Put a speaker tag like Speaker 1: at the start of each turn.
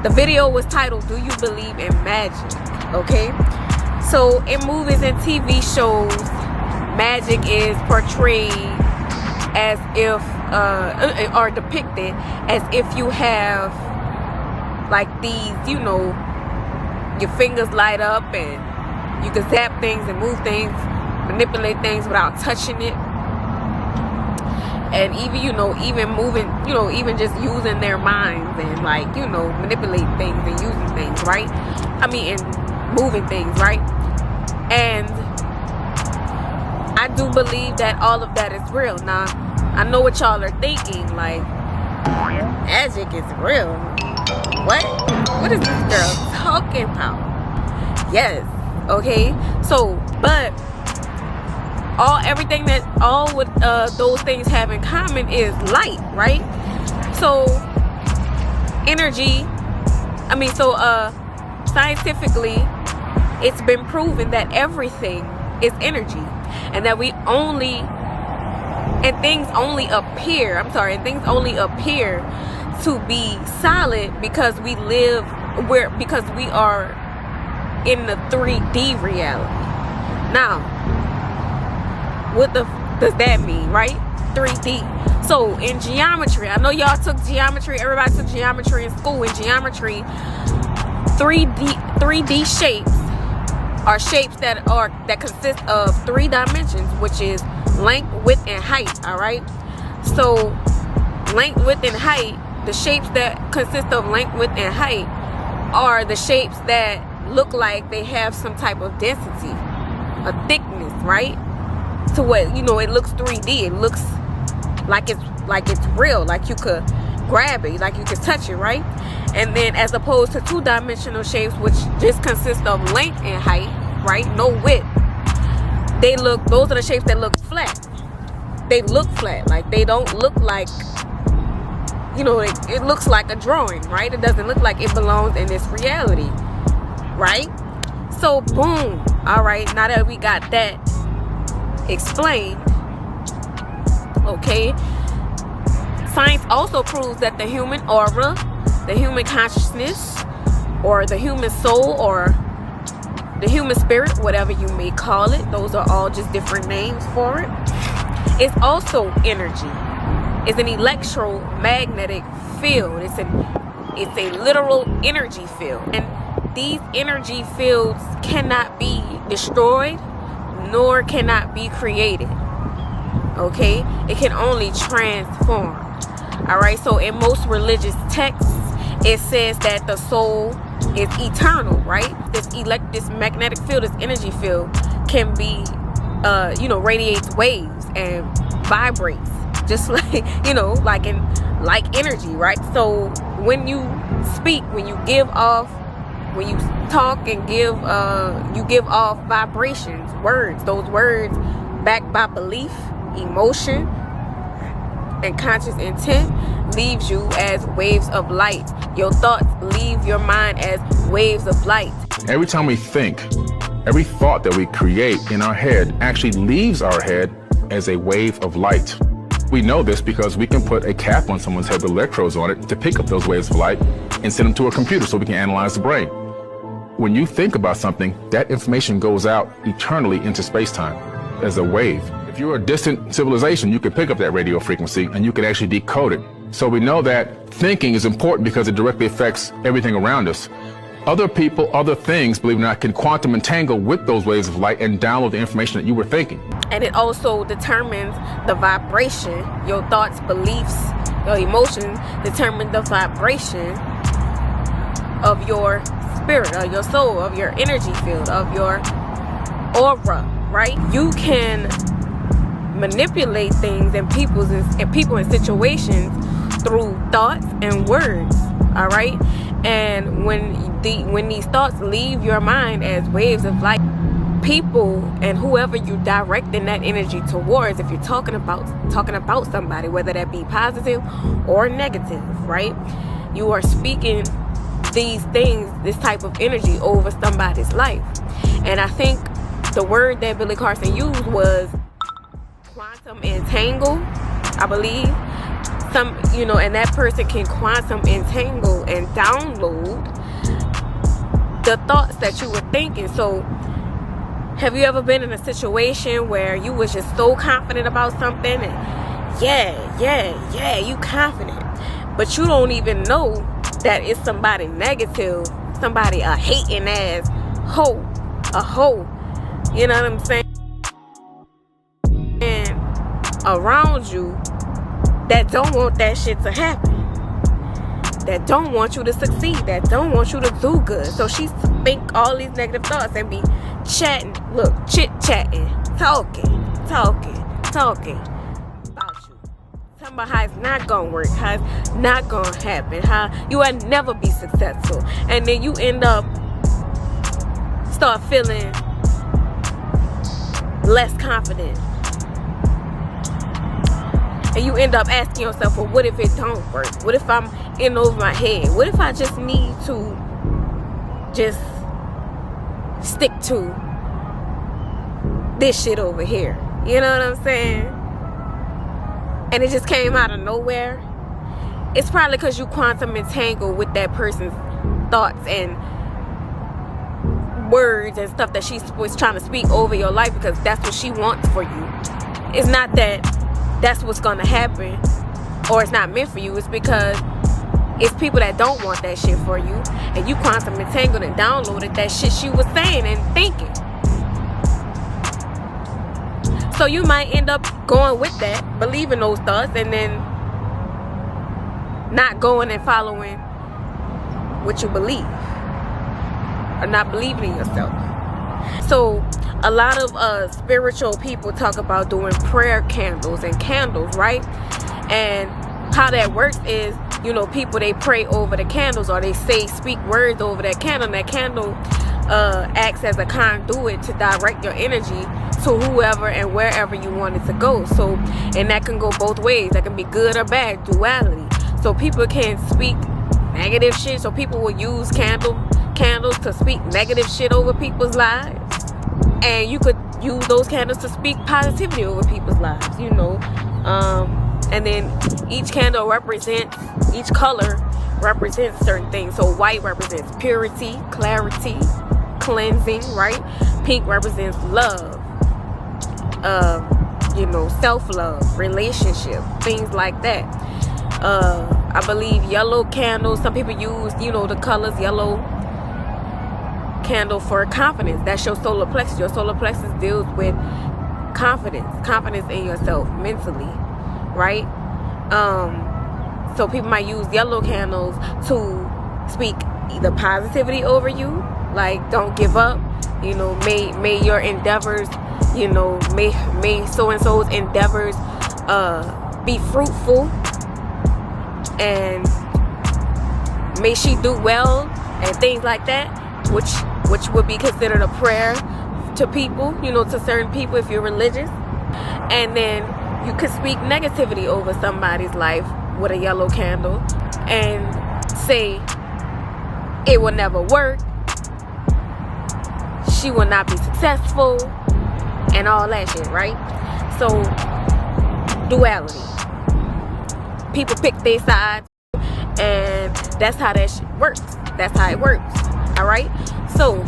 Speaker 1: The video was titled, "Do You Believe in Magic?" Okay, so in movies and TV shows, magic is portrayed as if or depicted as if you have like these, you know, your fingers light up and you can zap things and move things, manipulate things without touching it. And even, you know, even moving, you know, even just using their minds and, like, you know, manipulating things and using things, right? I mean, and moving things, right? And I do believe that all of that is real. Now, I know what y'all are thinking, like, magic is real. What is this girl talking about? Yes, okay. So, but everything that all with those things have in common is light, right? So energy, I mean, so scientifically it's been proven that everything is energy, and that things only appear to be solid because we are in the 3D reality. Now, what does that mean, right? 3D. So in geometry, I know y'all took geometry, everybody took geometry in school. In geometry, 3D shapes are shapes that consist of 3 dimensions, which is length, width, and height. All right, so length, width, and height, the shapes that consist of length, width, and height are the shapes that look like they have some type of density, a thickness, right? To what, you know, it looks 3D. It looks like it's real, like you could grab it, like you could touch it, right? And then as opposed to 2-dimensional shapes, which just consist of length and height, right? No width. Those are the shapes that look flat. They look flat, like they don't look like, you know, it looks like a drawing, right? It doesn't look like it belongs in this reality, right? So boom. All right, now that we got that explained, okay, science also proves that the human aura, the human consciousness, or the human soul, or the human spirit, whatever you may call it, those are all just different names for it, it's also energy. It's an electromagnetic field. It's a literal energy field, and these energy fields cannot be destroyed, nor cannot be created. Okay, it can only transform. All right, so in most religious texts it says that the soul is eternal, right? This magnetic field, this energy field can be you know, radiates waves and vibrates just like, you know, like energy, right? So when you speak, when you talk and you give off vibrations, words. Those words, backed by belief, emotion, and conscious intent, leaves you as waves of light. Your thoughts leave your mind as waves of light.
Speaker 2: Every time we think, every thought that we create in our head actually leaves our head as a wave of light. We know this because we can put a cap on someone's head with electrodes on it to pick up those waves of light and send them to a computer so we can analyze the brain. When you think about something, that information goes out eternally into space-time as a wave. If you're a distant civilization, you can pick up that radio frequency and you can actually decode it. So we know that thinking is important because it directly affects everything around us. Other people, other things, believe it or not, can quantum entangle with those waves of light and download the information that you were thinking.
Speaker 1: And it also determines the vibration. Your thoughts, beliefs, your emotions determine the vibration of your spirit, of your soul, of your energy field, of your aura, right? You can manipulate things and people and situations through thoughts and words, all right? And when these thoughts leave your mind as waves of light, people and whoever you directing that energy towards, if you're talking about somebody, whether that be positive or negative, right? You are speaking these things, this type of energy over somebody's life. And I think the word that Billy Carson used was quantum entangle, I believe. and that person can quantum entangle and download the thoughts that you were thinking. So have you ever been in a situation where you was just so confident about something, and yeah, you confident, but you don't even know that it's somebody negative, somebody a hating ass hoe, you know what I'm saying, and around you that don't want that shit to happen, that don't want you to succeed, that don't want you to do good. So she think all these negative thoughts and be chatting, chit-chatting, talking about you. Talking about how it's not gonna work, how it's not gonna happen, how you will never be successful. And then you end up start feeling less confident. And you end up asking yourself, well, what if it don't work? What if I'm in over my head? What if I just need to just stick to this shit over here? You know what I'm saying? And it just came out of nowhere. It's probably because you quantum entangled with that person's thoughts and words and stuff that she was trying to speak over your life, because that's what she wants for you. It's not that that's what's gonna happen or it's not meant for you. It's because it's people that don't want that shit for you, and you quantum entangled and downloaded that shit she was saying and thinking. So you might end up going with that, believing those thoughts, and then not going and following what you believe, or not believing in yourself. So a lot of spiritual people talk about doing prayer candles and candles, right? And how that works is, people, they pray over the candles, or they speak words over that candle, and that candle acts as a conduit to direct your energy to whoever and wherever you want it to go. So, and that can go both ways. That can be good or bad, duality. So people can speak negative shit. So people will use candles to speak negative shit over people's lives. And you could use those candles to speak positivity over people's lives, and then each candle each color represents certain things. So white represents purity, clarity, cleansing, right? Pink represents love, self-love, relationship, things like that. I believe yellow candles, some people use, the colors yellow candle for confidence. That's your solar plexus. Your solar plexus deals with confidence in yourself mentally, right? So people might use yellow candles to speak either positivity over you, like don't give up, may your endeavors, may so-and-so's endeavors be fruitful, and may she do well, and things like that, which would be considered a prayer to people, to certain people if you're religious. And then you could speak negativity over somebody's life with a yellow candle and say it will never work, she will not be successful, and all that shit, right? So duality, people pick their sides, and that's how that shit works. That's how it works. All right, so